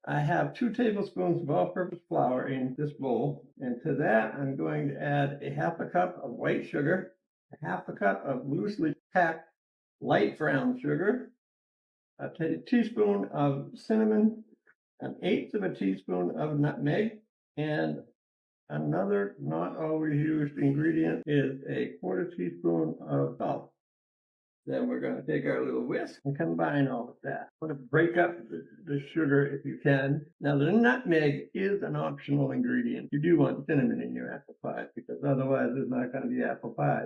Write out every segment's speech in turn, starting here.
I have 2 tablespoons of all-purpose flour in this bowl, and to that I'm going to add a half a cup of white sugar, a half a cup of loosely packed light brown sugar, a teaspoon of cinnamon, an eighth of a teaspoon of nutmeg, and another not always used ingredient is a quarter teaspoon of salt. Then we're going to take our little whisk and combine all of that. I'm going to break up the sugar if you can. Now, the nutmeg is an optional ingredient. You do want cinnamon in your apple pie because otherwise there's not going to be apple pie.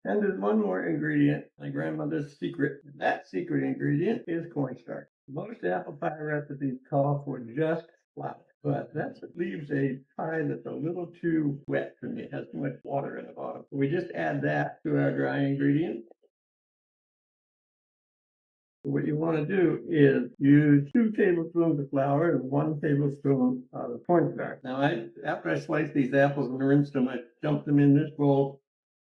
And there's one more ingredient, my grandmother's secret. That secret ingredient is cornstarch. Most apple pie recipes call for just flour, but that leaves a pie that's a little too wet for me. It has too much water in the bottom. We just add that to our dry ingredient. What you want to do is use 2 tablespoons of flour and 1 tablespoon of cornstarch. Now, after I sliced these apples and rinsed them, I dumped them in this bowl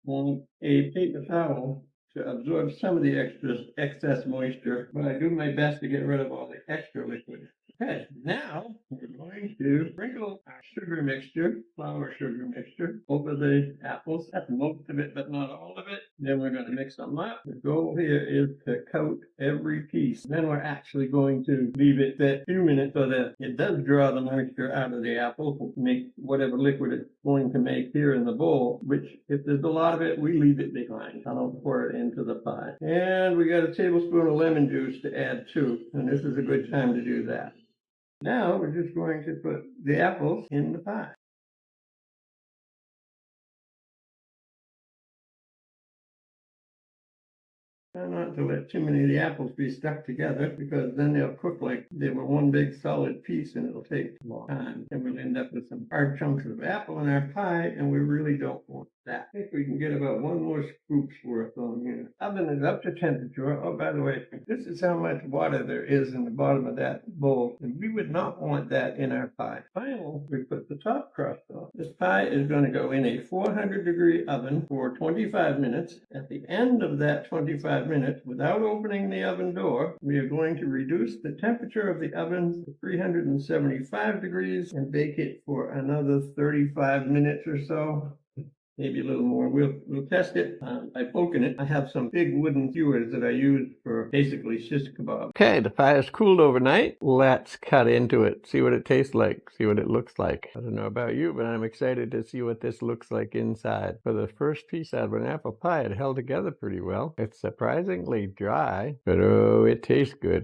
on a paper towel to absorb some of the excess moisture, but I do my best to get rid of all the extra liquid. Okay, now we're going to sprinkle our sugar mixture, flour sugar mixture, over the apples. That's most of it, but not all of it. Then we're going to mix them up. The goal here is to coat every piece. Then we're actually going to leave it a few minutes so that it does draw the moisture out of the apple, make whatever liquid it's going to make here in the bowl, which if there's a lot of it, we leave it behind. I don't pour it into the pie. And we got a tablespoon of lemon juice to add too, and this is a good time to do that. Now we're just going to put the apples in the pie. Try not to let too many of the apples be stuck together because then they'll cook like they were one big solid piece and it'll take a long time. And we'll end up with some hard chunks of apple in our pie and we really don't want that. I think we can get about 1 more scoop's worth on here. Oven is up to temperature. Oh, by the way, this is how much water there is in the bottom of that bowl. And we would not want that in our pie. Finally, we put the top crust on. This pie is going to go in a 400-degree oven for 25 minutes. At the end of that 25 minutes, without opening the oven door, we are going to reduce the temperature of the oven to 375 degrees and bake it for another 35 minutes or so. Maybe a little more. We'll test it by poking it. I have some big wooden skewers that I use for basically shish kebab. Okay, the pie is cooled overnight. Let's cut into it, see what it tastes like, see what it looks like. I don't know about you, but I'm excited to see what this looks like inside. For the first piece out of an apple pie, it held together pretty well. It's surprisingly dry, but oh, it tastes good.